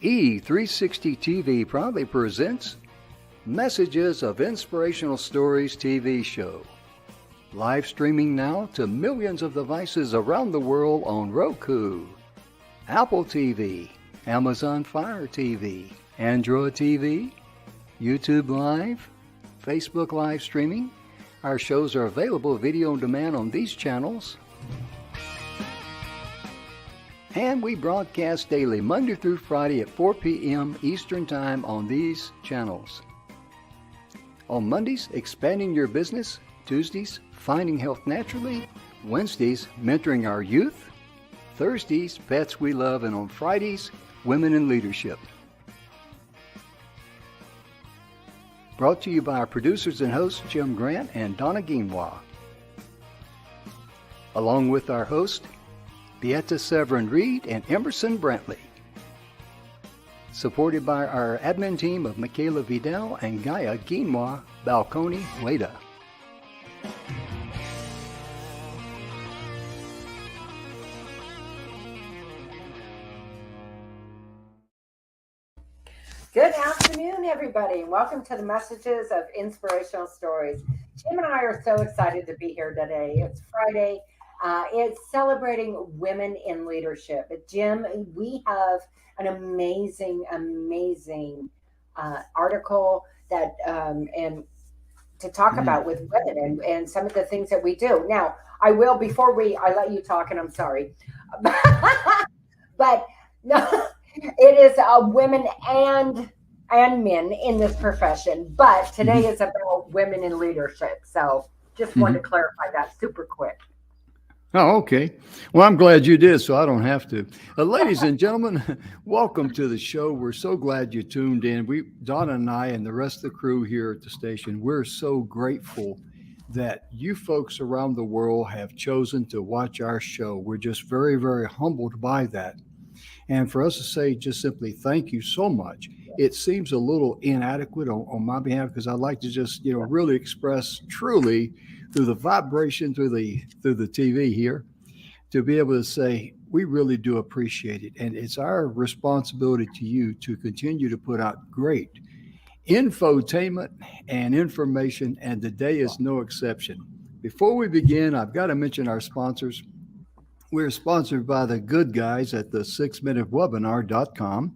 E360 TV proudly presents Messages of Inspirational Stories TV show. Live streaming now to millions of devices around the world on Roku, Apple TV, Amazon Fire TV, Android TV, YouTube Live, Facebook live streaming. Our shows are available video on demand on these channels. And we broadcast daily, Monday through Friday at 4 p.m. Eastern Time on these channels. On Mondays, Expanding Your Business. Tuesdays, Finding Health Naturally. Wednesdays, Mentoring Our Youth. Thursdays, Pets We Love. And on Fridays, Women in Leadership. Brought to you by our producers and hosts, Jim Grant and Donnaguinouard. Along with our host, Beata Severin Reed and Emersonbrantley. Supported by our admin team of Michaela Vidal and Gaia Guinois Balconi Weda. Good afternoon, everybody, and welcome to the Messages of Inspirational Stories. Jim and I are so excited to be here today. It's Friday. It's celebrating women in leadership. Jim, we have an amazing article that and to talk about with women and some of the things that we do. Now, I will, before I let you talk, and I'm sorry, but no, it is women and men in this profession. But today is about women in leadership. So just wanted to clarify that super quick. Oh, okay. Well, I'm glad you did, so I don't have to. Ladies and gentlemen, welcome to the show. We're so glad you tuned in. Donna and I and the rest of the crew here at the station, we're so grateful that you folks around the world have chosen to watch our show. We're just very, very humbled by that. And for us to say just simply thank you so much, it seems a little inadequate on my behalf, because I'd like to just, really express truly through the vibration, through the TV here, to be able to say, we really do appreciate it. And it's our responsibility to you to continue to put out great infotainment and information, and today is no exception. Before we begin, I've got to mention our sponsors. We're sponsored by the good guys at the 6minutewebinar.com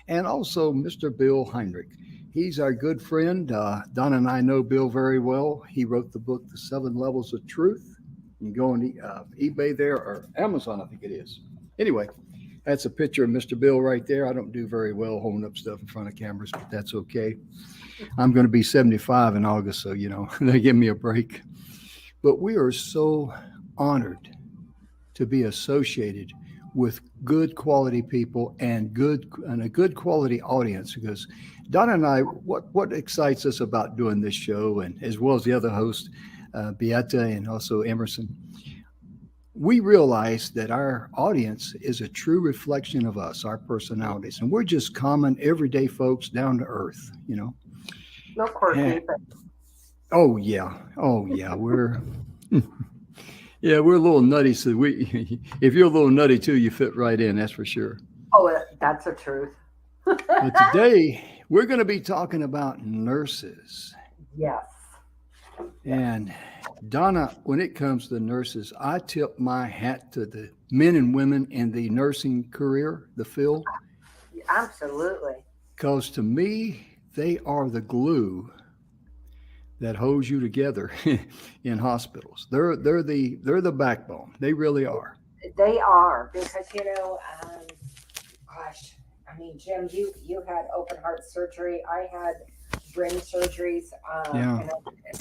and also Mr. Bill Heinrich. He's our good friend. Donna and I know Bill very well. He wrote the book, The 7 Levels of Truth. You can go on eBay there, or Amazon, I think it is. Anyway, that's a picture of Mr. Bill right there. I don't do very well holding up stuff in front of cameras, but that's okay. I'm going to be 75 in August, so, they give me a break. But we are so honored to be associated with good quality people and a good quality audience, because Donna and I, what excites us about doing this show, and as well as the other host, Beata and also Emerson, we realize that our audience is a true reflection of us, our personalities, and we're just common, everyday folks, down to earth, No quirky. Oh yeah, we're yeah, we're a little nutty. So if you're a little nutty too, you fit right in. That's for sure. Oh, that's the truth. But today we're going to be talking about nurses. Yes. And Donna, when it comes to nurses, I tip my hat to the men and women in the nursing career, the field. Absolutely. Because to me, they are the glue that holds you together in hospitals. They're the backbone. They really are. They are, because Jim, you had open heart surgery. I had brain surgeries,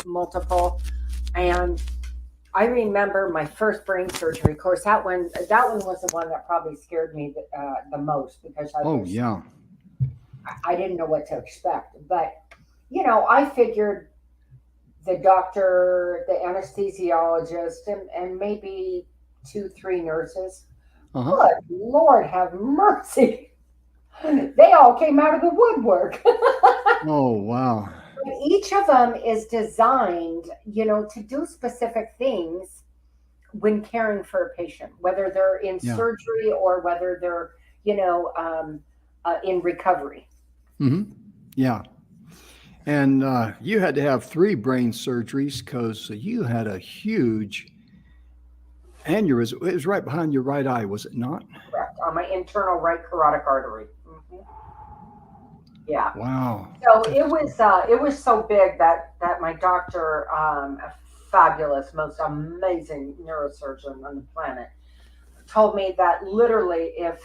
multiple, and I remember my first brain surgery. Of course, that one was the one that probably scared me the most, because I didn't know what to expect. But I figured the doctor, the anesthesiologist, and maybe 2-3 nurses. Good Lord, have mercy. They all came out of the woodwork. Oh, wow. But each of them is designed, to do specific things when caring for a patient, whether they're in surgery or whether they're, in recovery. Mm-hmm. Yeah. And you had to have 3 brain surgeries because you had a huge aneurysm. It was right behind your right eye, was it not? Correct. On my internal right carotid artery. Mm-hmm. Yeah. Wow. So it was so big that my doctor, a fabulous, most amazing neurosurgeon on the planet, told me that literally if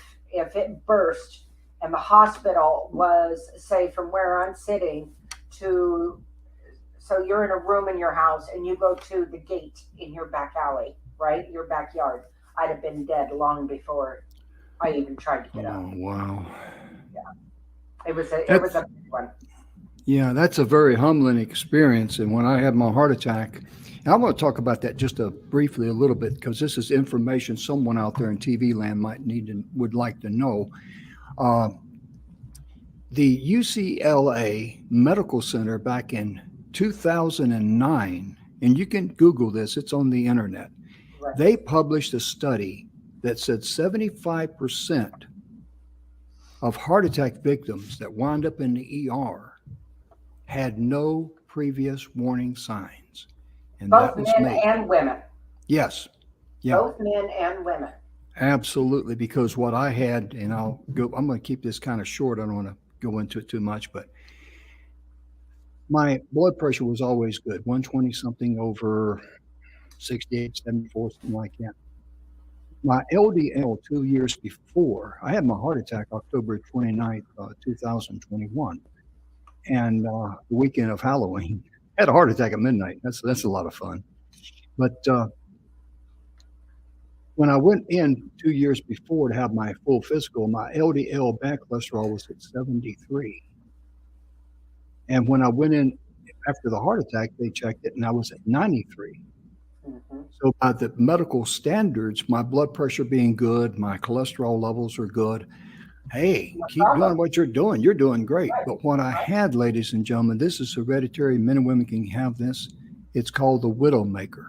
it burst and the hospital was, say, from where I'm sitting to, so you're in a room in your house and you go to the gate in your back alley, right? Your backyard, I'd have been dead long before I even tried to get out. Oh, wow. Yeah. It was a big one. Yeah, that's a very humbling experience. And when I had my heart attack, and I'm going to talk about that just briefly a little bit because this is information someone out there in TV land would like to know. The UCLA Medical Center back in 2009, and you can Google this, it's on the internet. Right. They published a study that said 75% of heart attack victims that wound up in the ER had no previous warning signs. And both that was men me. And women. Yes. Yeah. Both men and women. Absolutely. Because what I had, and I'm going to keep this kind of short. I don't want to go into it too much, but my blood pressure was always good. 120 something over 68, 74, something like that. My LDL 2 years before, I had my heart attack October 29th, 2021. And the weekend of Halloween, I had a heart attack at midnight. That's a lot of fun. But when I went in 2 years before to have my full physical, my LDL bad cholesterol was at 73. And when I went in after the heart attack, they checked it and I was at 93. Mm-hmm. So by the medical standards, my blood pressure being good, my cholesterol levels are good. Hey, keep doing what you're doing. You're doing great. But what I had, ladies and gentlemen, this is hereditary. Men and women can have this. It's called the widowmaker.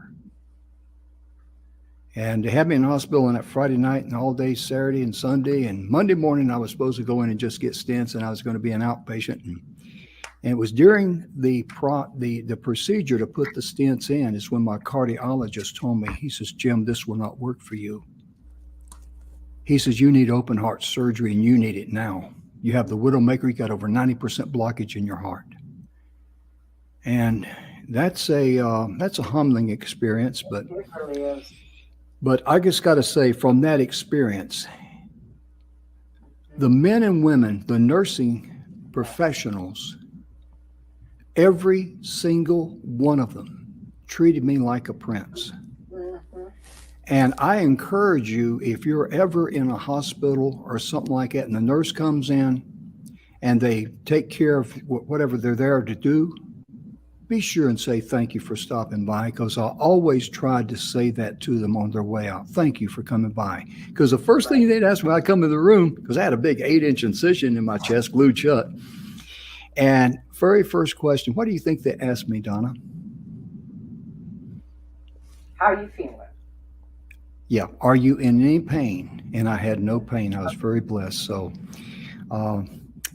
And they had me in the hospital on that Friday night and all day Saturday and Sunday. And Monday morning, I was supposed to go in and just get stents, and I was going to be an outpatient. And it was during the procedure to put the stents in is when my cardiologist told me, he says, Jim, this will not work for you. He says, you need open heart surgery and you need it now. You have the widowmaker, you got over 90% blockage in your heart. And that's a humbling experience, but it really is. But I just got to say, from that experience, the men and women, the nursing professionals, every single one of them treated me like a prince. Mm-hmm. And I encourage you, if you're ever in a hospital or something like that, and the nurse comes in and they take care of whatever they're there to do, be sure and say thank you for stopping by, because I always tried to say that to them on their way out. Thank you for coming by. Because the first thing they'd ask when I come in the room, because I had a big 8-inch incision in my chest glued shut. And very first question, what do you think they asked me, Donna? How are you feeling? Yeah. Are you in any pain? And I had no pain. I was very blessed. So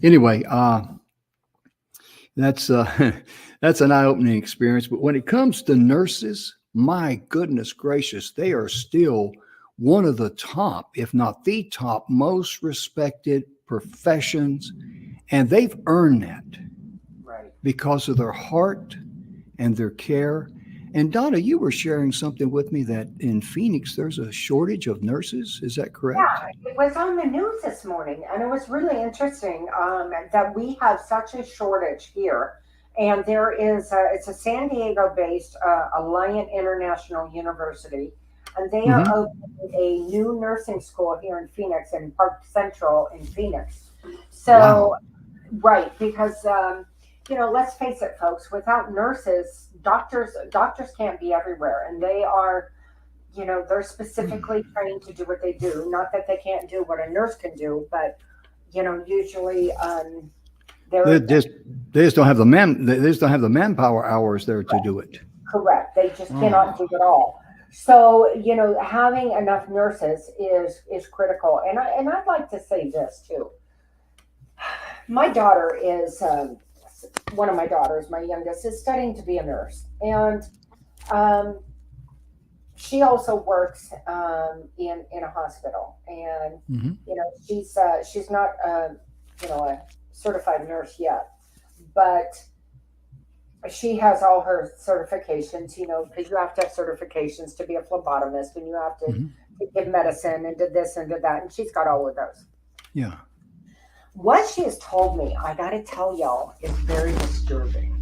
anyway, that's an eye-opening experience. But when it comes to nurses, my goodness gracious, they are still one of the top, if not the top, most respected professions. And they've earned that because of their heart and their care. And Donna, you were sharing something with me that in Phoenix, there's a shortage of nurses. Is that correct? Yeah, it was on the news this morning, and it was really interesting that we have such a shortage here. And there is, it's a San Diego-based Alliant International University, and they are opening a new nursing school here in Phoenix, in Park Central in Phoenix. So, right, because let's face it, folks, without nurses, doctors can't be everywhere, and they are, they're specifically trained to do what they do. Not that they can't do what a nurse can do, but usually they just don't have the manpower hours there to do it. Correct. They just cannot do it all. So having enough nurses is critical. And I'd like to say this too. My daughter is, one of my daughters, my youngest, is studying to be a nurse. And um, she also works in a hospital. And, Hmm. she's not, a certified nurse yet. But she has all her certifications, because you have to have certifications to be a phlebotomist, and you have Hmm. to give medicine and do this and do that. And she's got all of those. Yeah. What she has told me, I got to tell y'all, is very disturbing.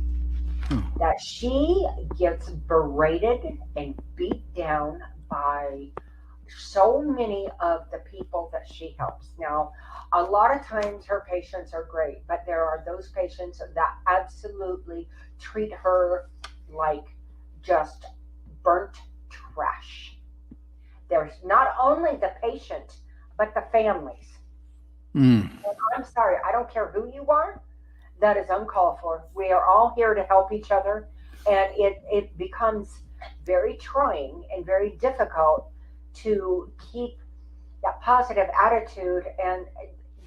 Oh. That she gets berated and beat down by so many of the people that she helps. Now, a lot of times her patients are great, but there are those patients that absolutely treat her like just burnt trash. There's not only the patient, but the families. Mm. And I'm sorry, I don't care who you are, that is uncalled for. We are all here to help each other, and it becomes very trying and very difficult to keep that positive attitude. And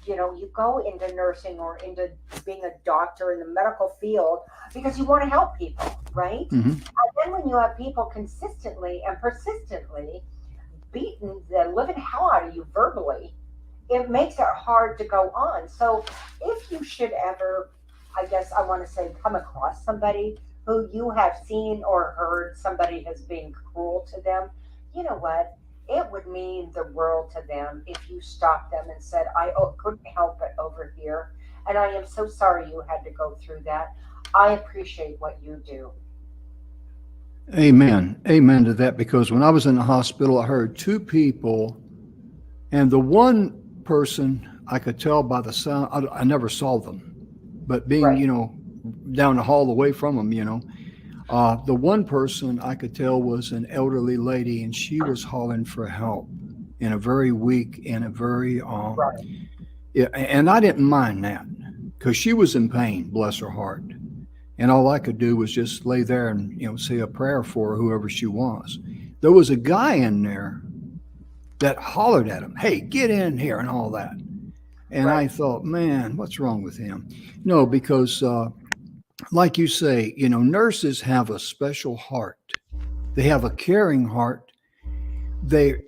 you go into nursing or into being a doctor in the medical field because you want to help people, right? Hmm. And then when you have people consistently and persistently beating the living hell out of you verbally, it makes it hard to go on. So if you should ever, I guess I want to say, come across somebody who you have seen or heard somebody has been cruel to them, you know what? It would mean the world to them if you stopped them and said, I couldn't help it over here. And I am so sorry you had to go through that. I appreciate what you do. Amen. Amen to that. Because when I was in the hospital, I heard two people, and the one person I could tell by the sound, I never saw them, but being, Right. down the hall away from them, the one person I could tell was an elderly lady, and she was hollering for help in a very weak and a very, Right. yeah, and I didn't mind that because she was in pain, bless her heart. And all I could do was just lay there and, say a prayer for her, whoever she was. There was a guy in there that hollered at him, hey, get in here and all that. And I Right. thought, man, what's wrong with him? No, because like you say, nurses have a special heart. They have a caring heart. Their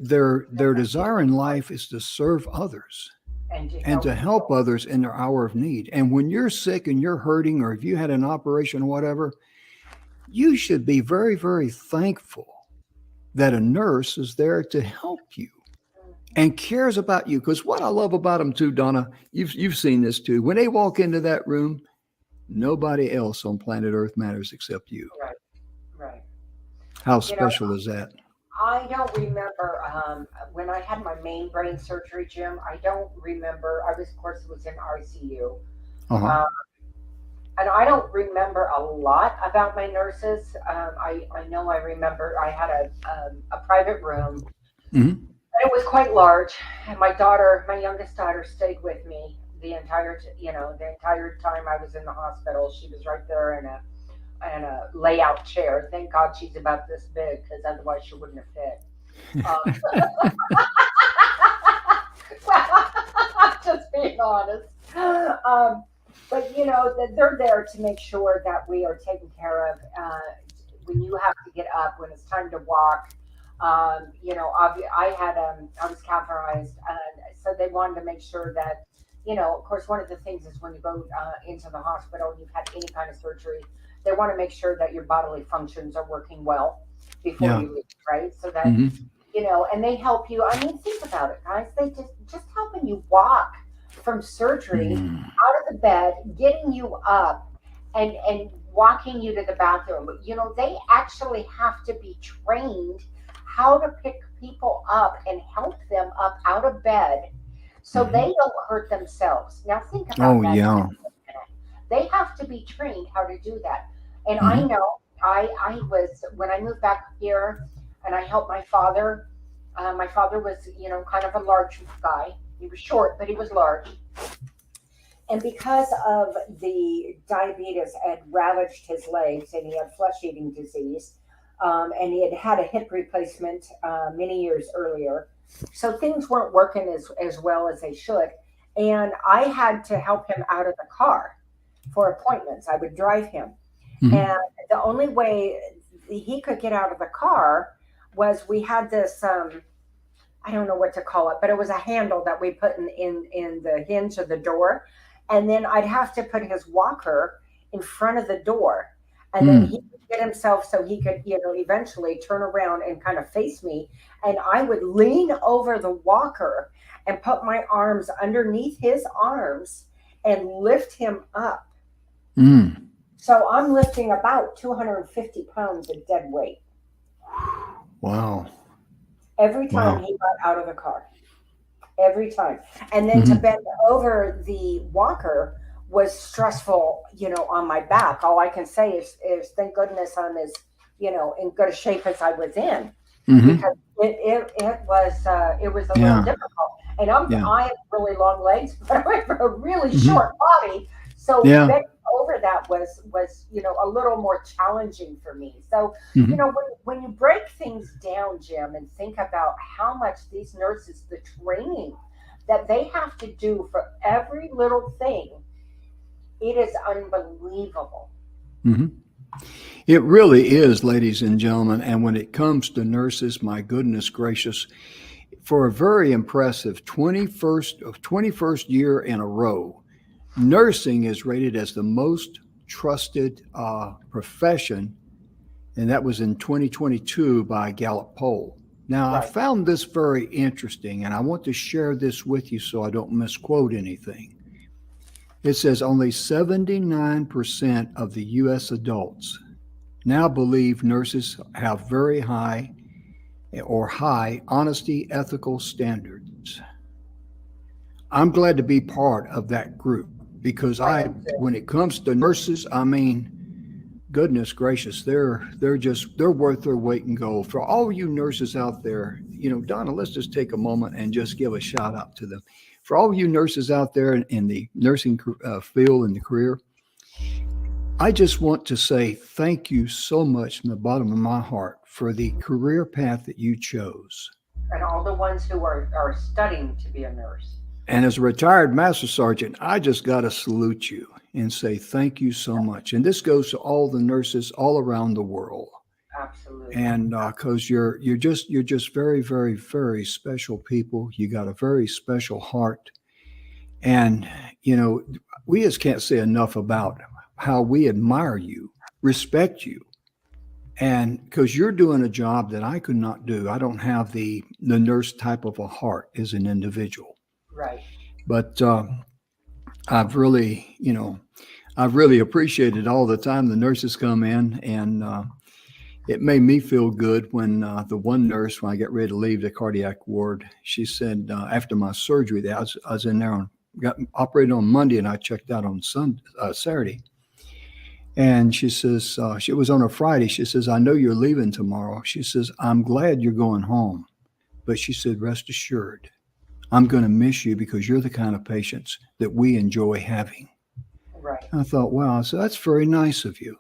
desire in life is to serve others And to and help to help people. others in their hour of need. And when you're sick and you're hurting, or if you had an operation or whatever, you should be very, very thankful that a nurse is there to help you and cares about you. Because what I love about them too, Donna, you've seen this too. When they walk into that room, nobody else on planet Earth matters except you. Right. Right. How You know, special is that? I don't remember when I had my main brain surgery, Jim. I don't remember. I was, of course, was in ICU, Uh huh. um, and I don't remember a lot about my nurses. I know I remember I had a private room, Hmm. and it was quite large. And my youngest daughter, stayed with me the entire time I was in the hospital. She was right there in a layout chair. Thank God she's about this big, because otherwise she wouldn't have fit. Um, well, just being honest. But they're there to make sure that we are taken care of. When you have to get up, when it's time to walk. I was catheterized, so they wanted to make sure that, of course, one of the things is when you go into the hospital and you've had any kind of surgery, they want to make sure that your bodily functions are working well before Yeah. you leave, right? So that Hmm. and they help you. I mean, think about it, guys. They just helping you walk from surgery Mm. out of the bed, getting you up, and walking you to the bathroom. They actually have to be trained how to pick people up and help them up out of bed so Hmm. they don't hurt themselves. Now think about Oh, that. yeah. They have to be trained how to do that. And I Hmm. know I was, when I moved back here and I helped my father. My father was, kind of a large guy. He was short, but he was large. And because of the diabetes had ravaged his legs, and he had flesh-eating disease, and he had had a hip replacement many years earlier, so things weren't working as well as they should. And I had to help him out of the car for appointments. I would drive him. Mm-hmm. And the only way he could get out of the car was we had this, I don't know what to call it, but it was a handle that we put in the hinge of the door. And then I'd have to put his walker in front of the door. And then he would get himself so he could, eventually turn around and kind of face me. And I would lean over the walker and put my arms underneath his arms and lift him up. So I'm lifting about 250 pounds of dead weight. Wow. Every time he got out of the car. Every time. And then to bend over the walker was stressful, on my back. All I can say is thank goodness I'm as, in good a shape as I was in. Because it was a little difficult. And I have really long legs, but I have a really short body. So bending over that was a little more challenging for me. So when you break things down, Jim, and think about how much these nurses, the training that they have to do for every little thing, it is unbelievable. It really is, ladies and gentlemen. And when it comes to nurses, my goodness gracious, for a very impressive 21st year in a row, nursing is rated as the most trusted profession, and that was in 2022 by a Gallup poll. Now, I found this very interesting, and I want to share this with you so I don't misquote anything. It says only 79% of the U.S. adults now believe nurses have very high honesty, ethical standards. I'm glad to be part of that group because when it comes to nurses, I mean, goodness gracious, they're worth their weight in gold. For all you nurses out there, Donna, let's just take a moment and just give a shout out to them. For all you nurses out there in the nursing field and the career, I just want to say thank you so much from the bottom of my heart for the career path that you chose. And all the ones who are studying to be a nurse. And as a retired master sergeant, I just got to salute you and say thank you so much. And this goes to all the nurses all around the world. Absolutely. And because you're just very, very, very special people. You got a very special heart. And, we just can't say enough about how we admire you, respect you. And because you're doing a job that I could not do. I don't have the nurse type of a heart as an individual. Right. But I've really appreciated all the time the nurses come in, and it made me feel good when the one nurse, when I got ready to leave the cardiac ward, she said after my surgery, I was in there got operated on Monday, and I checked out on Saturday. And she says, it was on a Friday. She says, I know you're leaving tomorrow. She says, I'm glad you're going home. But she said, rest assured, I'm going to miss you because you're the kind of patients that we enjoy having. Right. I thought, wow, so that's very nice of you.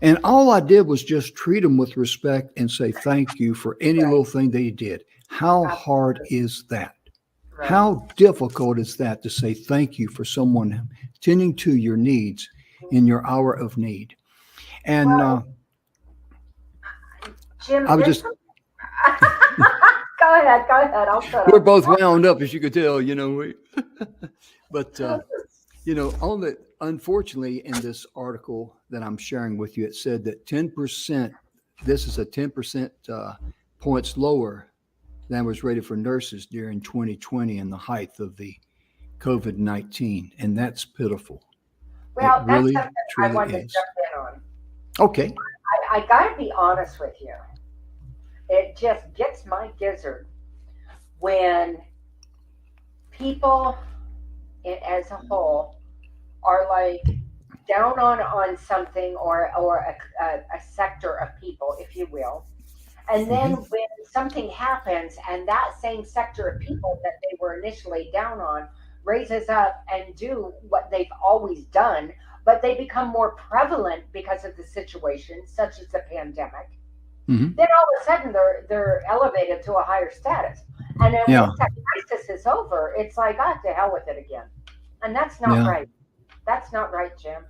And all I did was just treat them with respect and say thank you for any little thing they did. How hard is that? Right. How difficult is that to say thank you for someone tending to your needs in your hour of need? And Jim, I was just go ahead. I'll shut up. We're both wound up, as you could tell, But unfortunately, in this article that I'm sharing with you, it said that 10%. This is a 10% points lower than was rated for nurses during 2020 in the height of the COVID-19, and that's pitiful. Well, that's something I want to jump in on. Okay. I got to be honest with you. It just gets my gizzard when people as a whole are like down on something or a sector of people, if you will. And then when something happens and that same sector of people that they were initially down on raises up and do what they've always done, but they become more prevalent because of the situation, such as the pandemic, then all of a sudden they're elevated to a higher status. And then once that crisis is over, it's like, to hell with it again. And that's not right. That's not right, Jim.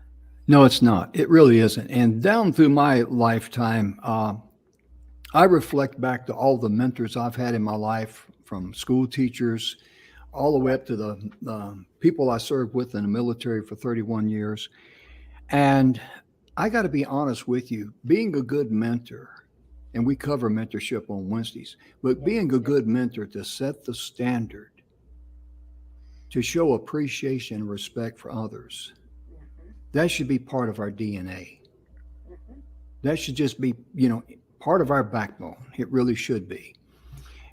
No, it's not. It really isn't. And down through my lifetime, I reflect back to all the mentors I've had in my life, from school teachers all the way up to the people I served with in the military for 31 years. And I got to be honest with you, being a good mentor, and we cover mentorship on Wednesdays, but being a good mentor to set the standard, to show appreciation and respect for others, that should be part of our DNA. That should just be, part of our backbone. It really should be.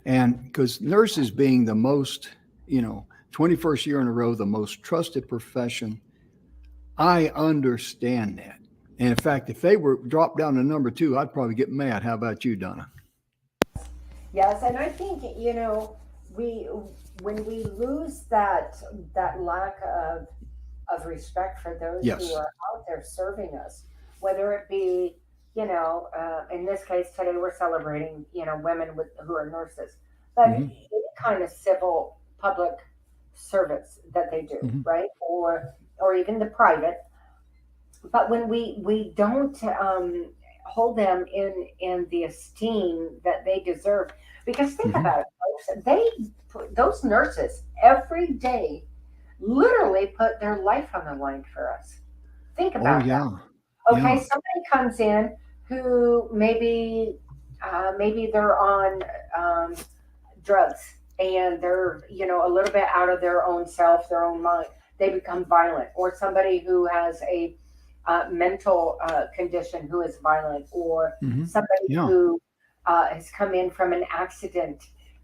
And because nurses being the most, 21st year in a row, the most trusted profession, I understand that. And in fact, if they were dropped down to number 2, I'd probably get mad. How about you, Donna? Yes, and I think, when we lose that lack of respect for those who are out there serving us, whether it be, in this case today we're celebrating, women who are nurses, but any kind of civil public service that they do, right? Or even the private. But when we don't hold them in the esteem that they deserve, because think about it, folks, those nurses every day literally put their life on the line for us. Think about that. Okay, somebody comes in who maybe they're on drugs, and they're a little bit out of their own self, their own mind. They become violent, or somebody who has a mental condition who is violent, or somebody who has come in from an accident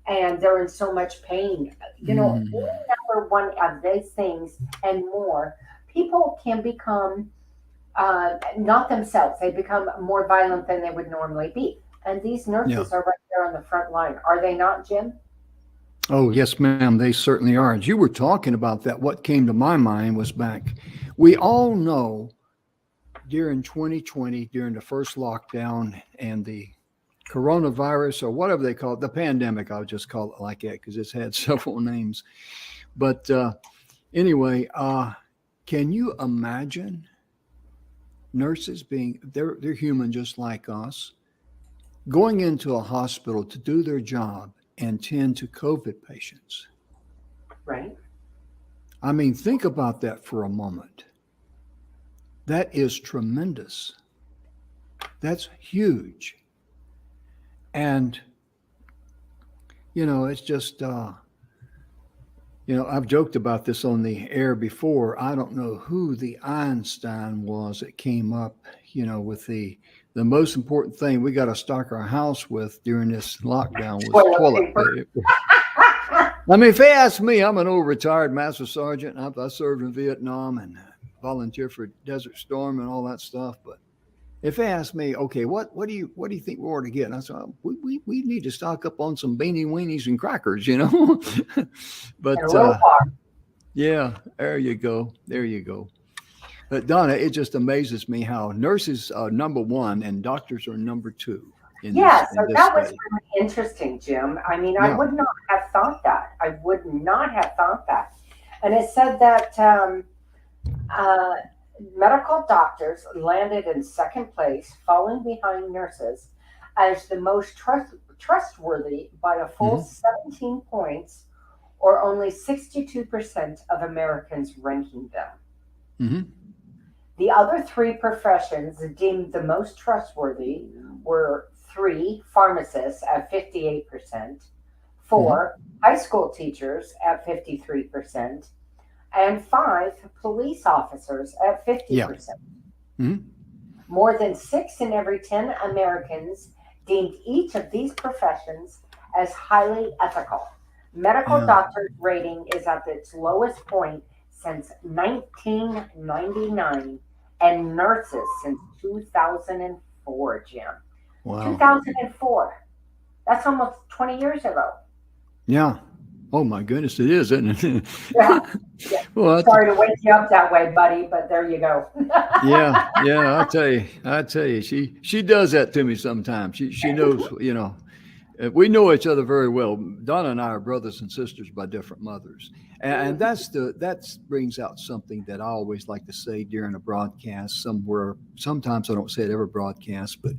and they're in so much pain. Number one of these things and more, people can become not themselves. They become more violent than they would normally be. And these nurses are right there on the front line. Are they not, Jim? Oh, yes, ma'am. They certainly are. As you were talking about that, what came to my mind was we all know during 2020, during the first lockdown and the coronavirus, or whatever they call it, the pandemic, I'll just call it like that because it's had several names. But anyway, can you imagine nurses they're human just like us, going into a hospital to do their job and tend to COVID patients? Right. I mean, think about that for a moment. That is tremendous. That's huge. And, it's just, I've joked about this on the air before. I don't know who the Einstein was that came up, with the most important thing we got to stock our house with during this lockdown was toilet paper. I mean, if they ask me, I'm an old retired master sergeant. I served in Vietnam and volunteered for Desert Storm and all that stuff. But if they ask me, okay, what do you think we ought to get? And I said, we need to stock up on some beanie weenies and crackers, But yeah, there you go. But Donna, it just amazes me how nurses are number 1 and doctors are number 2. So that was really interesting, Jim. I mean, I would not have thought that. And it said that medical doctors landed in second place, falling behind nurses, as the most trustworthy by a full 17 points, or only 62% of Americans ranking them. The other 3 professions deemed the most trustworthy were 3 pharmacists at 58%, 4 high school teachers at 53%, and 5 police officers at 50%. More than 6 in every 10 Americans deemed each of these professions as highly ethical. Medical doctors' rating is at its lowest point since 1999, and nurses since 2004, Jim. Wow. 2004. That's almost 20 years ago. Yeah. Oh my goodness, it is, isn't it? Yeah. Well, sorry to wake you up that way, buddy, but there you go. yeah. I tell you, she does that to me sometimes. She knows, We know each other very well. Donna and I are brothers and sisters by different mothers. And that brings out something that I always like to say during a broadcast somewhere. Sometimes I don't say it every broadcast, but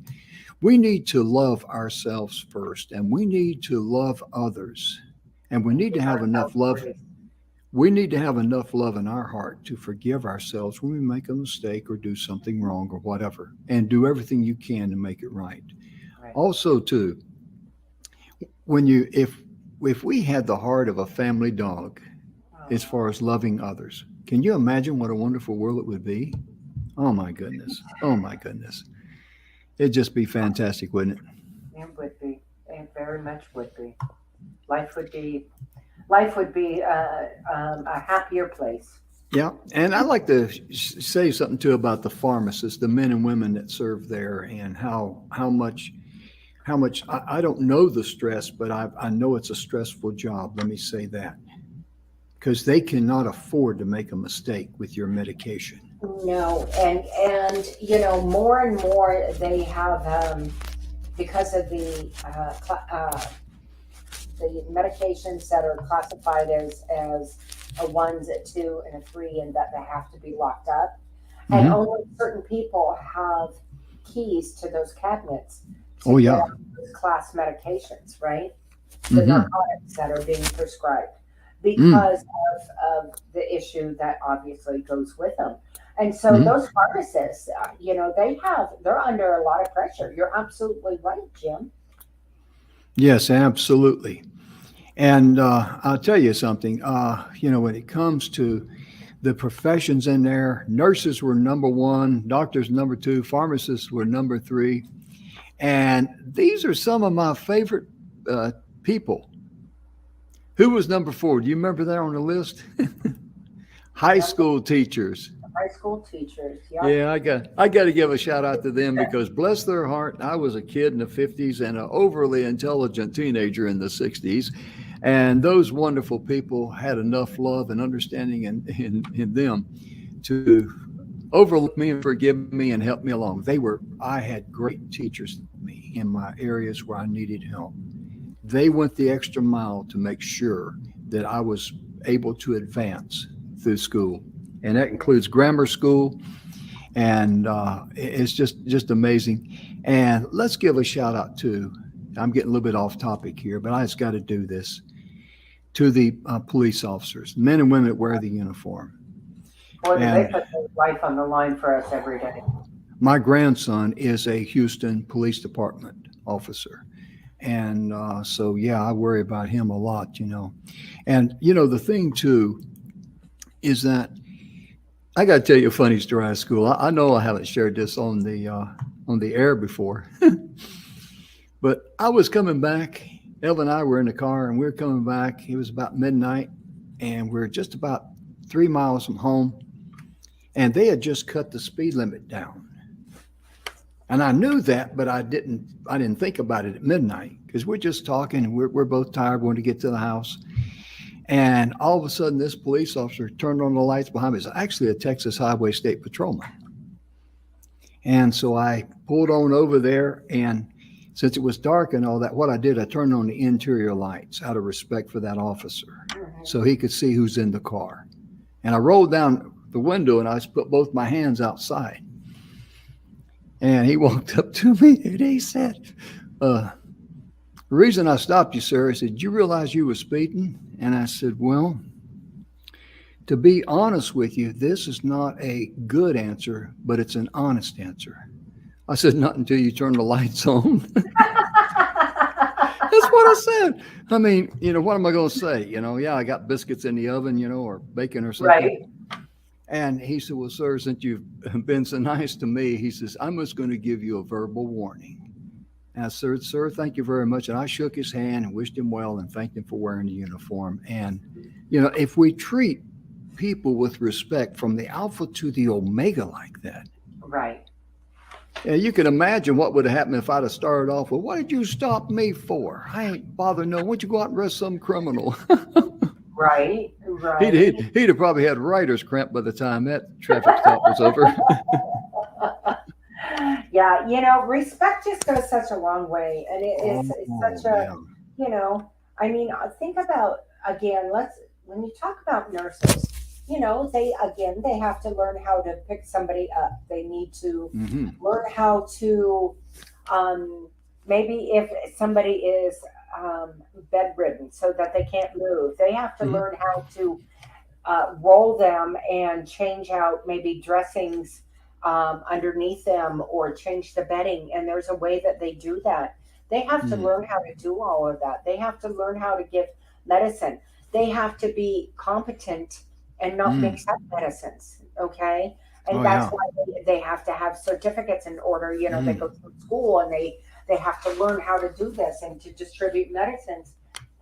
we need to love ourselves first, and we need to love others. And we need to have enough love. We need to have enough love in our heart to forgive ourselves when we make a mistake or do something wrong or whatever, and do everything you can to make it right. Also, too, if we had the heart of a family dog as far as loving others, can you imagine what a wonderful world it would be? Oh my goodness. Oh my goodness. It'd just be fantastic, wouldn't it? It would be. It very much would be. Life would be a happier place. Yeah. And I'd like to say something too about the pharmacists, the men and women that serve there, and how much I don't know the stress, but I know it's a stressful job. Let me say that, because they cannot afford to make a mistake with your medication. No, and more and more they have because of the medications that are classified as a 1, a 2, and a 3, and that they have to be locked up. Mm-hmm. And only certain people have keys to those cabinets. To get those class medications, right? The narcotics that are being prescribed because of the issue that obviously goes with them. And so those pharmacists, they're under a lot of pressure. You're absolutely right, Jim. Yes, absolutely. And I'll tell you something, when it comes to the professions in there, nurses were number 1, doctors number 2, pharmacists were number 3. And these are some of my favorite people. Who was number 4? Do you remember that on the list? High school teachers. High school teachers, yeah. Yeah, I got to give a shout out to them, because bless their heart, I was a kid in the 50s and an overly intelligent teenager in the 60s. And those wonderful people had enough love and understanding in them to overlook me and forgive me and help me along. I had great teachers with me in my areas where I needed help. They went the extra mile to make sure that I was able to advance through school. And that includes grammar school. And it's just amazing. And let's give a shout out to, I'm getting a little bit off topic here, but I just got to do this, to the police officers, men and women that wear the uniform. Boy, they put their life on the line for us every day. My grandson is a Houston Police Department officer. And so, yeah, I worry about him a lot, And, the thing, too, is that I got to tell you a funny story out of school. I know I haven't shared this on the air before. But I was coming back. Elva and I were in the car, and we were coming back. It was about midnight, and we're just about 3 miles from home. And they had just cut the speed limit down. And I knew that, but I didn't think about it at midnight, because we're just talking and we're both tired, wanting to get to the house. And all of a sudden, this police officer turned on the lights behind me. It's actually a Texas Highway State Patrolman. And so I pulled on over there, and since it was dark and all that, what I did, I turned on the interior lights out of respect for that officer, so he could see who's in the car. And I rolled down the window and I just put both my hands outside. And he walked up to me and he said, the reason I stopped you, sir, he said, did you realize you were speeding? And I said, well, to be honest with you, this is not a good answer, but it's an honest answer. I said, not until you turn the lights on. That's what I said. I mean, what am I going to say? Yeah, I got biscuits in the oven, or bacon or something. Right. And he said, well, sir, since you've been so nice to me, he says, I'm just going to give you a verbal warning. And I said, sir, thank you very much. And I shook his hand and wished him well and thanked him for wearing the uniform. And, if we treat people with respect from the alpha to the omega like that. Right. Yeah, you can imagine what would have happened if I'd have started off with, what did you stop me for? I ain't bothered no. Why don't you go out and arrest some criminal? Right. He'd have probably had writer's cramp by the time that traffic stop was over. Yeah, respect just goes such a long way, and it's such a, Yeah. I mean, think about again. When you talk about nurses, they have to learn how to pick somebody up. They need to Mm-hmm. learn how to, maybe if somebody is bedridden so that they can't move, they have to Mm-hmm. learn how to roll them and change out maybe dressings underneath them or change the bedding. And there's a way that they do that. They have to learn how to do all of that. They have to learn how to give medicine. They have to be competent and not Mm. mix up medicines. Okay. And Oh, that's yeah. why they have to have certificates in order. They Mm. go through school and they have to learn how to do this and to distribute medicines.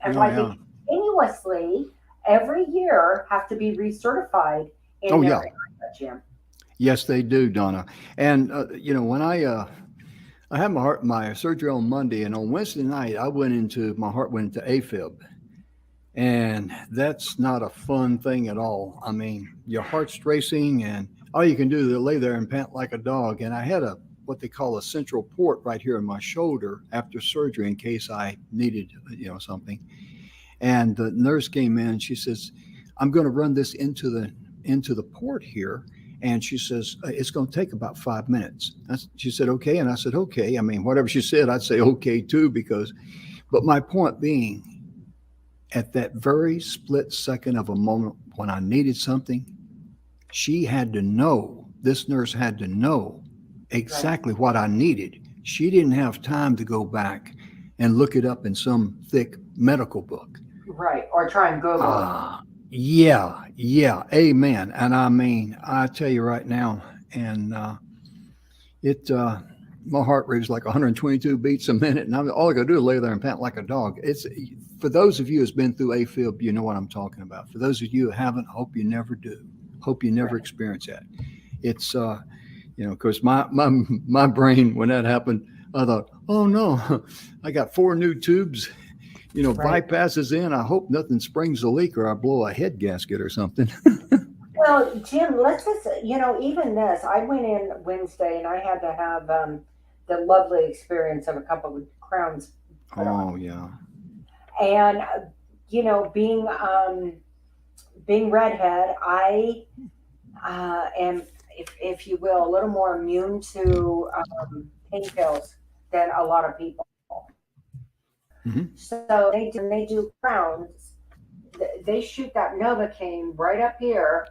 And Oh, why they yeah. continuously every year have to be recertified in Oh, their yeah. area, Jim. Yes, they do, Donna. And when I had my surgery on Monday, and on Wednesday night my heart went into AFib, and that's not a fun thing at all. I mean, your heart's racing, and all you can do is lay there and pant like a dog. And I had what they call a central port right here in my shoulder after surgery in case I needed something. And the nurse came in and she says, I'm going to run this into the port here. And she says, it's going to take about 5 minutes. She said, okay. And I said, okay. I mean, whatever she said, I'd say okay too, but my point being, at that very split second of a moment when I needed something, this nurse had to know Right. exactly what I needed. She didn't have time to go back and look it up in some thick medical book. Right. Or try and Google it. Yeah, amen. And I mean, I tell you right now, and it my heart rate is like 122 beats a minute, and all I got to do is lay there and pant like a dog. It's for those of you who's been through AFib, you know what I'm talking about. For those of you who haven't, hope you never do. Hope you never Right. experience that. It's because my brain when that happened, I thought, oh no, I got 4 new tubes. Right. Bypasses in. I hope nothing springs a leak or I blow a head gasket or something. Well, Jim, let's just, even this, I went in Wednesday and I had to have the lovely experience of a couple of crowns put on. Oh yeah. And, being redhead, I am, if you will, a little more immune to pain pills than a lot of people. Mm-hmm. So when they do crowns, they shoot that Novocaine right up here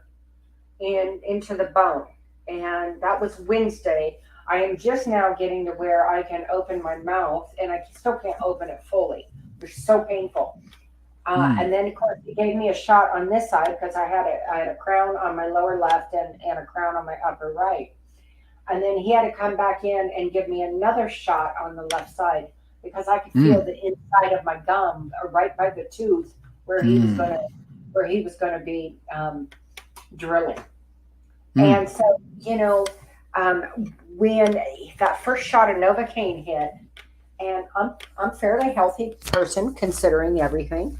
into the bone. And that was Wednesday. I am just now getting to where I can open my mouth, and I still can't open it fully. It's so painful. And then, of course, he gave me a shot on this side because I had a crown on my lower left and a crown on my upper right. And then he had to come back in and give me another shot on the left side because I could feel the inside of my gum right by the tooth where he was going to be drilling. And so, when that first shot of Novocaine hit, and I'm a fairly healthy person considering everything,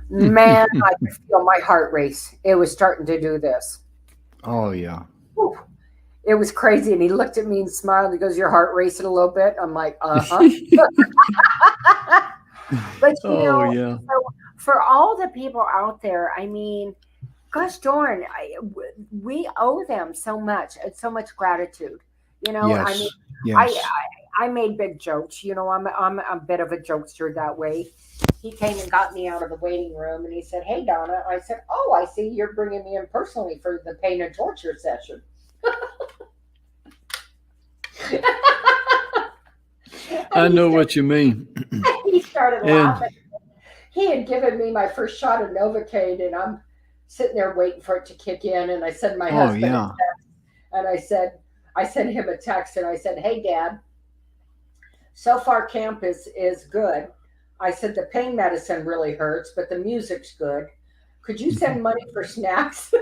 man, I could feel my heart race. It was starting to do this. Oh yeah. Whew. It was crazy. And he looked at me and smiled. He goes, your heart racing a little bit? I'm like, uh-huh. But, yeah. so for all the people out there, I mean, gosh darn, we owe them so much and so much gratitude. Yes. I mean, yes. I made big jokes. I'm a bit of a jokester that way. He came and got me out of the waiting room and he said, hey, Donna. I said, oh, I see you're bringing me in personally for the pain and torture session. I know what you mean. He started laughing. He had given me my first shot of Novocaine, and I'm sitting there waiting for it to kick in. And I sent my husband a text, and I sent him a text, and I said, "Hey, Dad, so far camp is good." I said the pain medicine really hurts, but the music's good. Could you send money for snacks?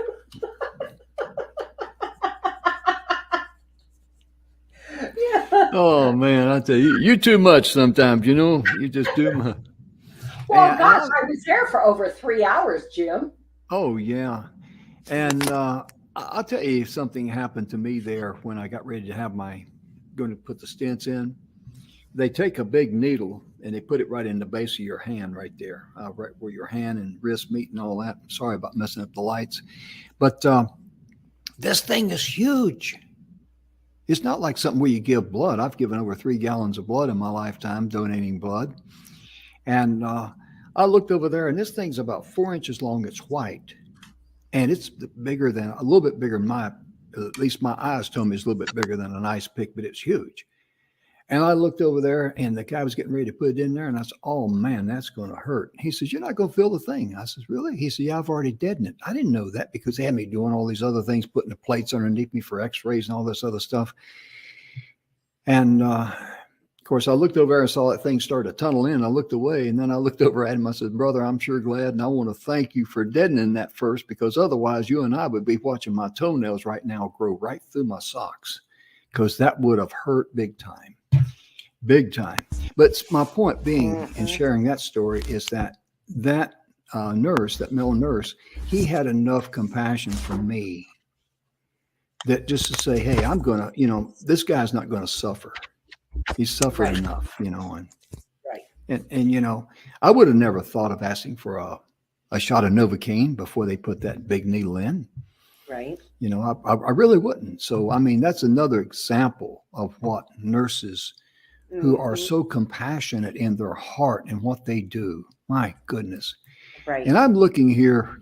Oh man, I tell you, you too much sometimes. You just do much. Well, gosh, I was there for over 3 hours, Jim. Oh yeah, and I'll tell you something happened to me there when I got ready to have my going to put the stents in, they take a big needle and they put it right in the base of your hand right there, right where your hand and wrist meet and all that. Sorry about messing up the lights. But this thing is huge. It's not like something where you give blood. I've given over 3 gallons of blood in my lifetime, donating blood. And I looked over there, and this thing's about 4 inches long. It's white. And it's bigger than, a little bit bigger than at least my eyes told me it's a little bit bigger than an ice pick, but it's huge. And I looked over there, and the guy was getting ready to put it in there, and I said, oh, man, that's going to hurt. He says, you're not going to feel the thing. I says, really? He said, yeah, I've already deadened it. I didn't know that because they had me doing all these other things, putting the plates underneath me for x-rays and all this other stuff. And, of course, I looked over there and saw that thing start to tunnel in. I looked away, and then I looked over at him. I said, brother, I'm sure glad, and I want to thank you for deadening that first, because otherwise you and I would be watching my toenails right now grow right through my socks, because that would have hurt big time. Big time. But my point being in sharing that story is that nurse, that male nurse, he had enough compassion for me that just to say, hey, I'm going to, this guy's not going to suffer. He's suffered enough, and I would have never thought of asking for a shot of Novocaine before they put that big needle in. Right. I really wouldn't. So, I mean, that's another example of what nurses who are so compassionate in their heart and what they do. My goodness. Right. And I'm looking here,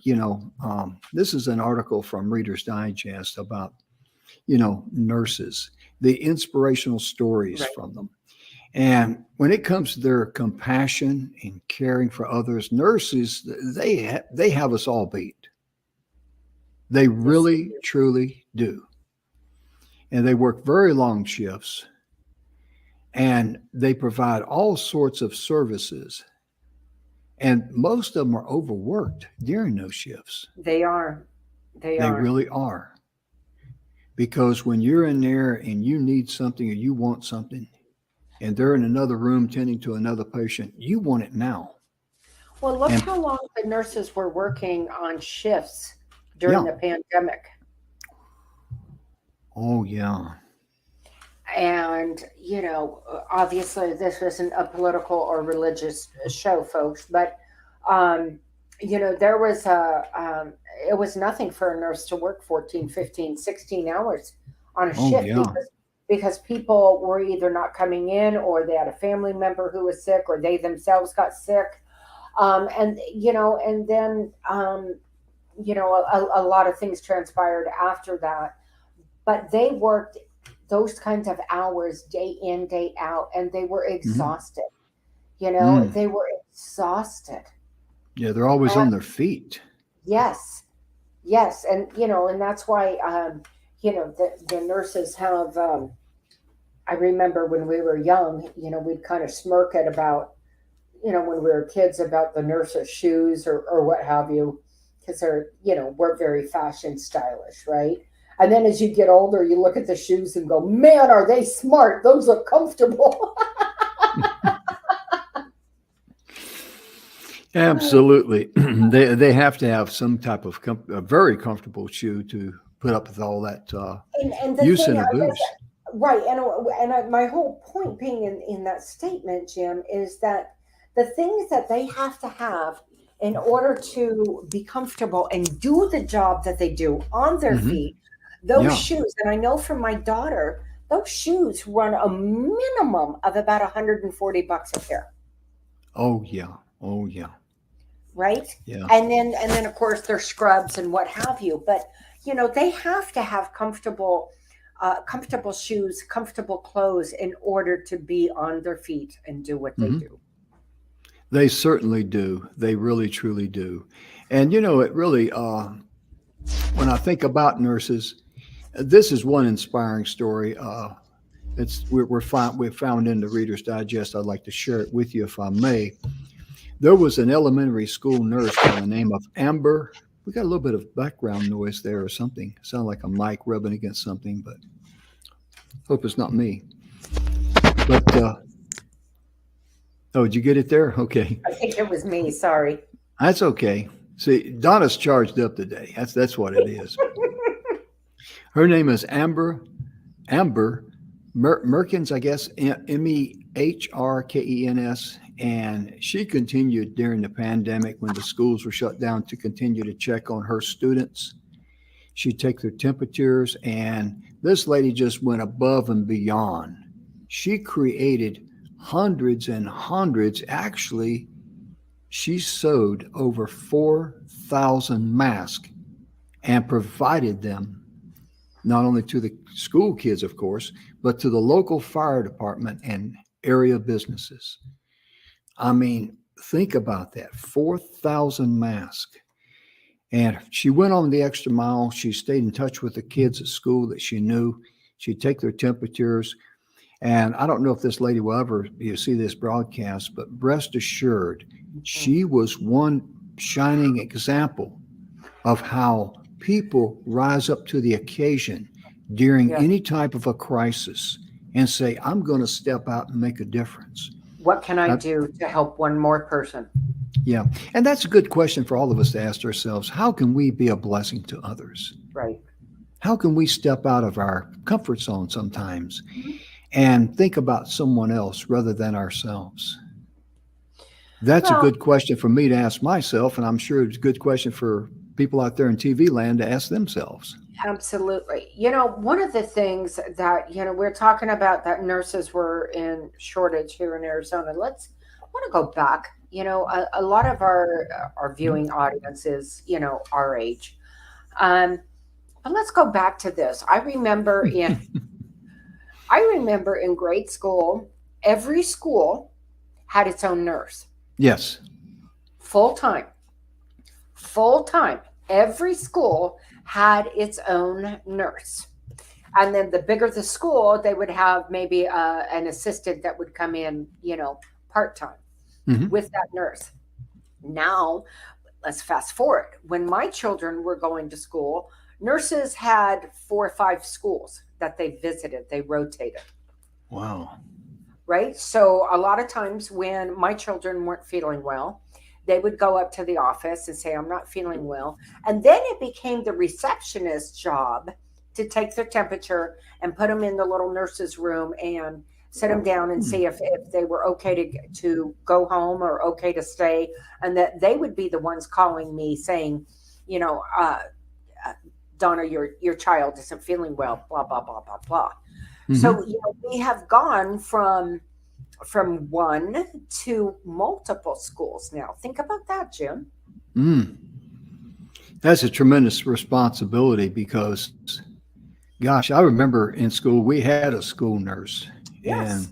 this is an article from Reader's Digest about, nurses, the inspirational stories from them. And when it comes to their compassion and caring for others, nurses, they have us all beat. They really, truly do. And they work very long shifts. And they provide all sorts of services. And most of them are overworked during those shifts. They are. They really are. Because when you're in there and you need something or you want something, and they're in another room tending to another patient, you want it now. Well, look how long the nurses were working on shifts during the pandemic. Oh, yeah. And, obviously this isn't a political or religious show, folks, but, there was it was nothing for a nurse to work 14, 15, 16 hours on a shift because people were either not coming in or they had a family member who was sick or they themselves got sick. And then a lot of things transpired after that, but they worked those kinds of hours day in, day out, and they were exhausted. They were exhausted. Yeah, they're always on their feet. Yes. And, and that's why, the nurses have, I remember when we were young, we'd kind of smirk at about, when we were kids about the nurses' shoes or what have you, because they're, we're very fashion stylish, right? And then as you get older, you look at the shoes and go, man, are they smart? Those look comfortable. Absolutely. They have to have some type of a very comfortable shoe to put up with all that use and abuse. Right. And my whole point being in that statement, Jim, is that the things that they have to have in order to be comfortable and do the job that they do on their feet, those shoes, and I know from my daughter, those shoes run a minimum of about $140 a pair. Oh yeah. Right? Yeah. And then of course there's scrubs and what have you, but they have to have comfortable shoes, comfortable clothes in order to be on their feet and do what they do. They certainly do. They really, truly do. And it really, when I think about nurses, this is one inspiring story. We've found in the Reader's Digest. I'd like to share it with you if I may. There was an elementary school nurse by the name of Amber. We got a little bit of background noise there or something. Sound like a mic rubbing against something, but hope it's not me. But oh, did you get it there? Okay. I think it was me. Sorry. That's okay. See, Donna's charged up today. That's what it is. Her name is Amber Merkins, I guess, Mehrkens, and she continued during the pandemic when the schools were shut down to continue to check on her students. She'd take their temperatures, and this lady just went above and beyond. She created hundreds and hundreds. Actually, she sewed over 4,000 masks and provided them not only to the school kids, of course, but to the local fire department and area businesses. I mean, think about that, 4,000 masks. And she went on the extra mile. She stayed in touch with the kids at school that she knew. She'd take their temperatures. And I don't know if this lady will ever see this broadcast, but rest assured, she was one shining example of how people rise up to the occasion during any type of a crisis and say, I'm going to step out and make a difference. What can I do to help one more person? Yeah. And that's a good question for all of us to ask ourselves. How can we be a blessing to others? Right. How can we step out of our comfort zone sometimes and think about someone else rather than ourselves? That's a good question for me to ask myself, and I'm sure it's a good question for people out there in TV land to ask themselves. Absolutely. You know, one of the things that, you know, we're talking about that nurses were in shortage here in Arizona. I want to go back. You know, a lot of our viewing audience is, you know, our age. But let's go back to this. I remember in grade school, every school had its own nurse. Yes. Full time. Every school had its own nurse. And then the bigger the school, they would have maybe an assistant that would come in, you know, part-time with that nurse. Now, let's fast forward. When my children were going to school, nurses had 4 or 5 schools that they visited. They rotated. Wow. Right? So a lot of times when my children weren't feeling well, they would go up to the office and say, I'm not feeling well. And then it became the receptionist's job to take their temperature and put them in the little nurse's room and sit them down and see if they were okay to go home or okay to stay. And that they would be the ones calling me saying, you know, Donna, your child isn't feeling well, blah, blah, blah, blah, blah. So, you know, we have gone from one to multiple schools now. Think about that, Jim. That's a tremendous responsibility because, gosh, I remember in school, we had a school nurse and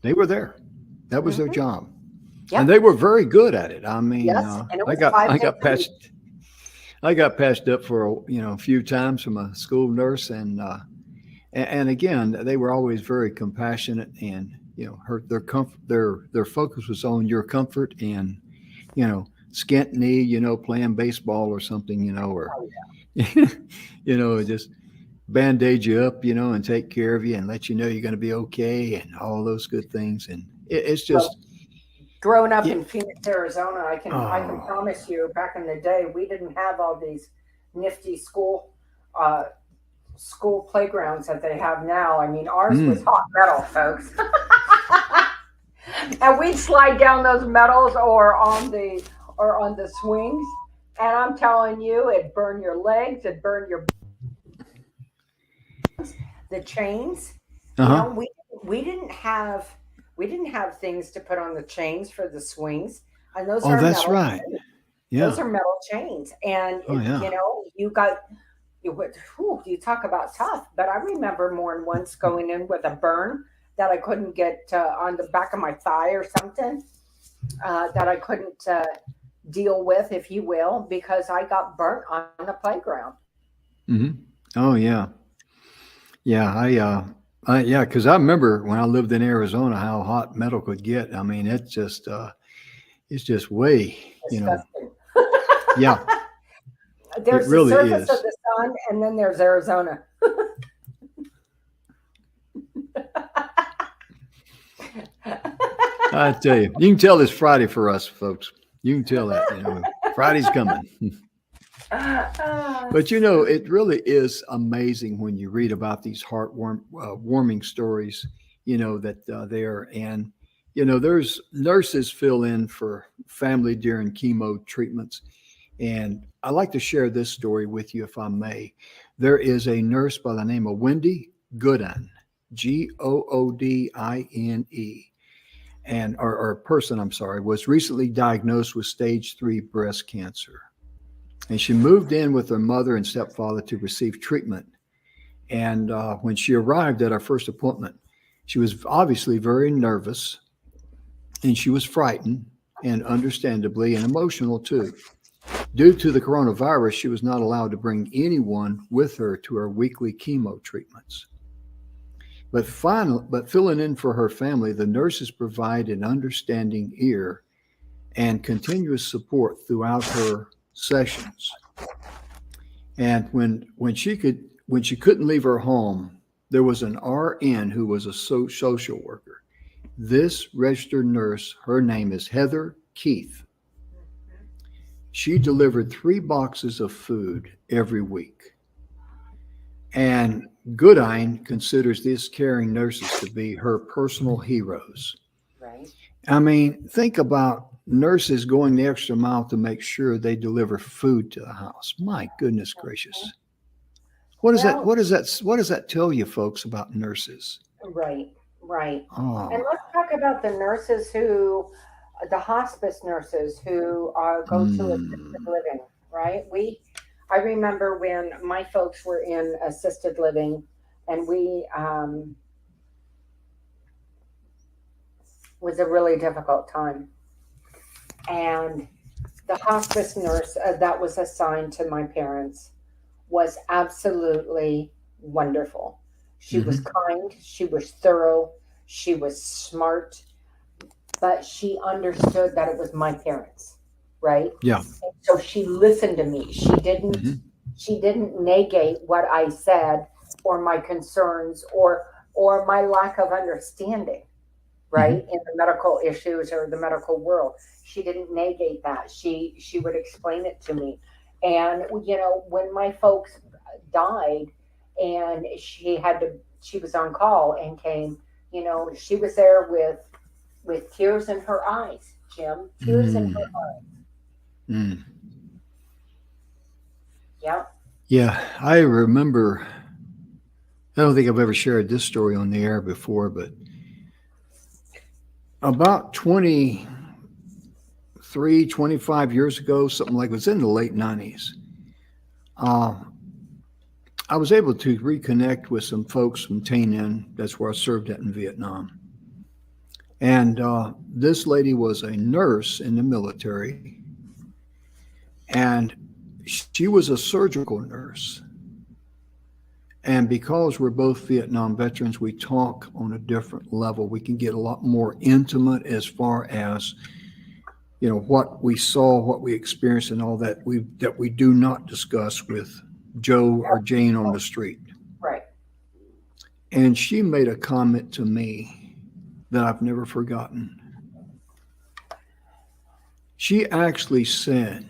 they were there. That was their job. Yep. And they were very good at it. I mean, I got patched up for a few times from a school nurse, and again, they were always very compassionate, and their focus was on your comfort, and skint knee, playing baseball or something, or just band-aid you up, and take care of you and let you know you're going to be okay, and all those good things. And it's just growing up in Phoenix, Arizona, I can promise you, back in the day, we didn't have all these nifty school playgrounds that they have now. I mean, ours was hot metal, folks. And we'd slide down those metals or on the swings, and I'm telling you, it'd burn your legs, it'd burn your the chains. We didn't have things to put on the chains for the swings, and those are that's metal right. chains. Yeah, those are metal chains, and you talk about tough. But I remember more than once going in with a burn that I couldn't get on the back of my thigh or something that I couldn't deal with, if you will, because I got burnt on the playground. Oh yeah. Yeah, because I remember when I lived in Arizona how hot metal could get. I mean, it's just way, Disgusting. Yeah. There's it really the surface is. of the sun, and then there's Arizona. I tell you can tell it's Friday for us, folks. You can tell that, Friday's coming. But it really is amazing when you read about these warming stories, that there. And, there's nurses fill in for family during chemo treatments. And I'd like to share this story with you, if I may. There is a nurse by the name of Wendy Goodine, Goodine, and or person, I'm sorry, was recently diagnosed with stage 3 breast cancer. And she moved in with her mother and stepfather to receive treatment. And when she arrived at our first appointment, she was obviously very nervous, and she was frightened, and understandably, and emotional too. Due to the coronavirus, she was not allowed to bring anyone with her to her weekly chemo treatments. But filling in for her family, the nurses provide an understanding ear and continuous support throughout her sessions. And when she couldn't leave her home, there was an RN who was a social worker. This registered nurse, her name is Heather Keith. She delivered 3 boxes of food every week. And Goodine considers these caring nurses to be her personal heroes. Right. I mean, think about nurses going the extra mile to make sure they deliver food to the house. My goodness gracious. What does that tell you, folks, about nurses? Right. Oh. And let's talk about the hospice nurses who go to assisted living, right? I remember when my folks were in assisted living, and was a really difficult time. And the hospice nurse that was assigned to my parents was absolutely wonderful. She was kind, she was thorough, she was smart, but she understood that it was my parents, right? Yeah. And so she listened to me. She didn't negate what I said or my concerns or my lack of understanding, right? In the medical issues or the medical world. She didn't negate that. She would explain it to me. And when my folks died and she was on call and came, she was there with tears in her eyes, Jim. Tears in her eyes. Yeah. Yeah, I remember, I don't think I've ever shared this story on the air before, but about 25 years ago, something like it was in the late 90s, I was able to reconnect with some folks from Tay Ninh. That's where I served at in Vietnam. And this lady was a nurse in the military, and she was a surgical nurse. And because we're both Vietnam veterans, we talk on a different level. We can get a lot more intimate as far as, what we saw, what we experienced, and all that we do not discuss with Joe or Jane on the street. Right. And she made a comment to me that I've never forgotten. She actually said,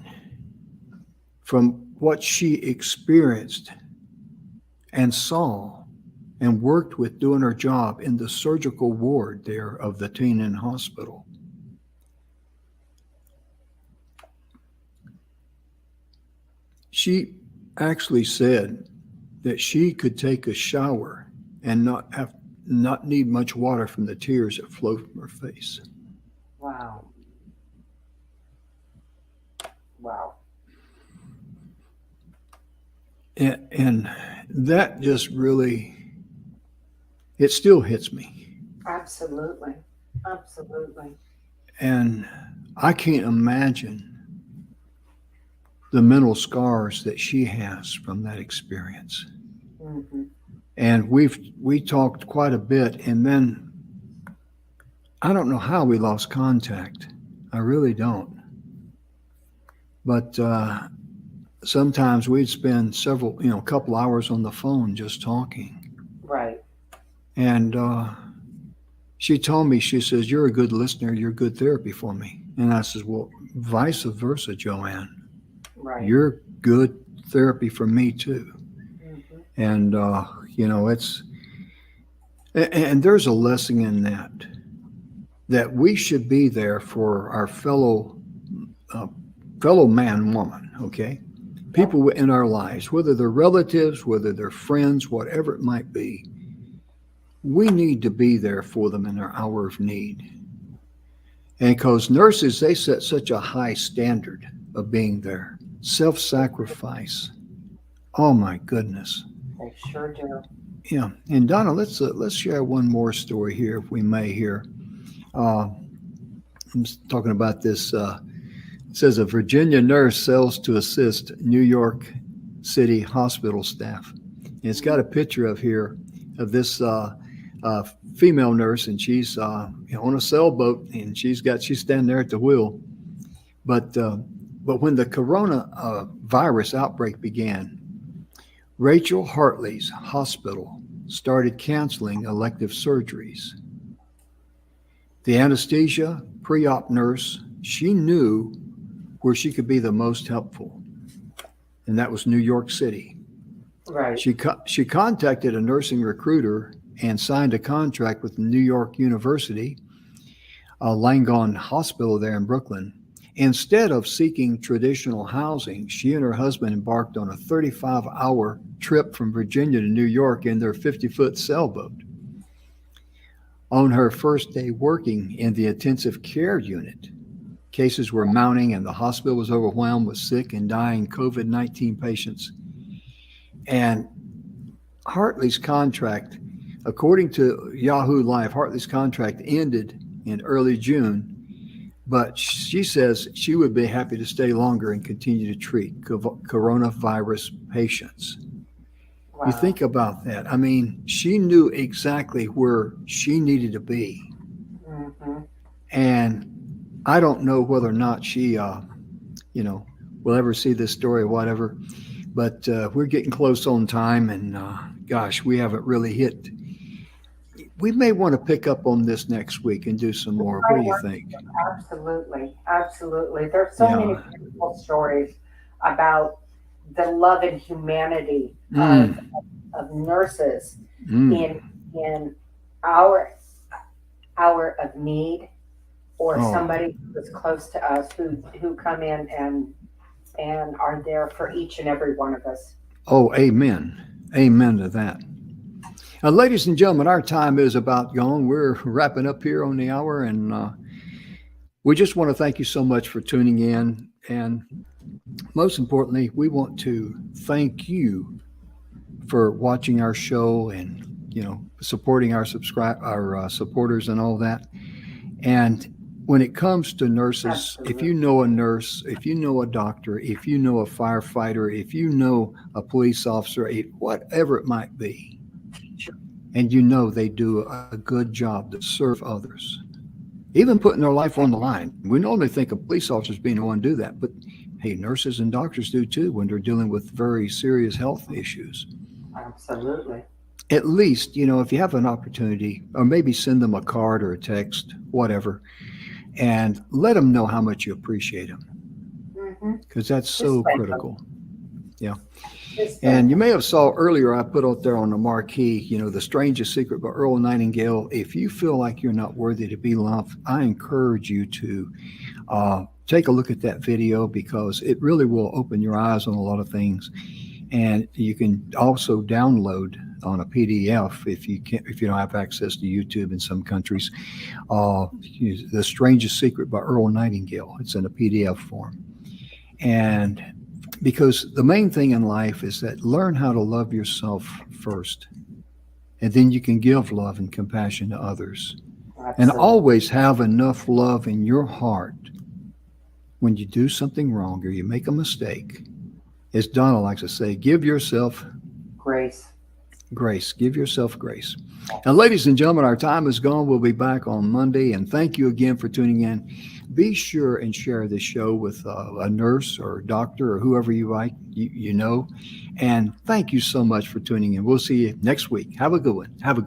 from what she experienced and saw and worked with doing her job in the surgical ward there of the Tay Ninh Hospital, she actually said that she could take a shower and not need much water from the tears that flow from her face. Wow. And that just really, it still hits me. Absolutely. And I can't imagine the mental scars that she has from that experience. And we talked quite a bit, and then I don't know how we lost contact. I really don't. But sometimes we'd spend a couple hours on the phone just talking. Right. And she told me, she says, "You're a good listener. You're good therapy for me." And I says, "Well, vice versa, Joanne. Right. You're good therapy for me too. Mhm. And, and there's a lesson in that we should be there for our fellow man, woman, okay? People in our lives, whether they're relatives, whether they're friends, whatever it might be, we need to be there for them in their hour of need. And because nurses, they set such a high standard of being there. Self-sacrifice. Oh my goodness. They sure do. Yeah. And Donna, let's share one more story here, if we may here. I'm talking about this. It says a Virginia nurse sells to assist New York City hospital staff. And it's got a picture of this female nurse, and she's on a sailboat, and she's standing there at the wheel. But when the corona virus outbreak began, Rachel Hartley's hospital started canceling elective surgeries. The anesthesia pre-op nurse, she knew where she could be the most helpful, and that was New York City. Right. She contacted a nursing recruiter and signed a contract with New York University, Langone Hospital there in Brooklyn. Instead of seeking traditional housing, she and her husband embarked on a 35-hour trip from Virginia to New York in their 50-foot sailboat. On her first day working in the intensive care unit, cases were mounting and the hospital was overwhelmed with sick and dying COVID-19 patients. And Hartley's contract, according to Yahoo Live, Hartley's contract ended in early June, but she says she would be happy to stay longer and continue to treat coronavirus patients. Wow. You think about that. I mean, she knew exactly where she needed to be. Mm-hmm. And I don't know whether or not she, will ever see this story or whatever, but we're getting close on time, and gosh, we haven't really hit. We may want to pick up on this next week and do some more. What do you think? Absolutely. There's so many beautiful stories about the love and humanity of nurses in our hour of need, or somebody who's close to us who come in and are there for each and every one of us. Oh, amen. Amen to that. Ladies and gentlemen, our time is about gone. We're wrapping up here on the hour, and we just want to thank you so much for tuning in. And most importantly, we want to thank you for watching our show and, supporting our supporters and all that. And when it comes to nurses, Absolutely. If you know a nurse, if you know a doctor, if you know a firefighter, if you know a police officer, whatever it might be, and they do a good job to serve others, even putting their life on the line. We normally think of police officers being the one to do that, but hey, nurses and doctors do too when they're dealing with very serious health issues. Absolutely. At least, if you have an opportunity, or maybe send them a card or a text, whatever, and let them know how much you appreciate them, because that's so critical. Yeah. And you may have saw earlier, I put out there on the marquee, The Strangest Secret by Earl Nightingale. If you feel like you're not worthy to be loved, I encourage you to take a look at that video, because it really will open your eyes on a lot of things. And you can also download on a PDF if you don't have access to YouTube in some countries. The Strangest Secret by Earl Nightingale. It's in a PDF form. And because the main thing in life is that learn how to love yourself first, and then you can give love and compassion to others. Absolutely. And always have enough love in your heart when you do something wrong or you make a mistake. As Donna likes to say, give yourself grace. Give yourself grace. Now, ladies and gentlemen, our time is gone. We'll be back on Monday, and thank you again for tuning in. Be sure and share this show with a nurse or a doctor or whoever you like, and thank you so much for tuning in. We'll see you next week. Have a good one.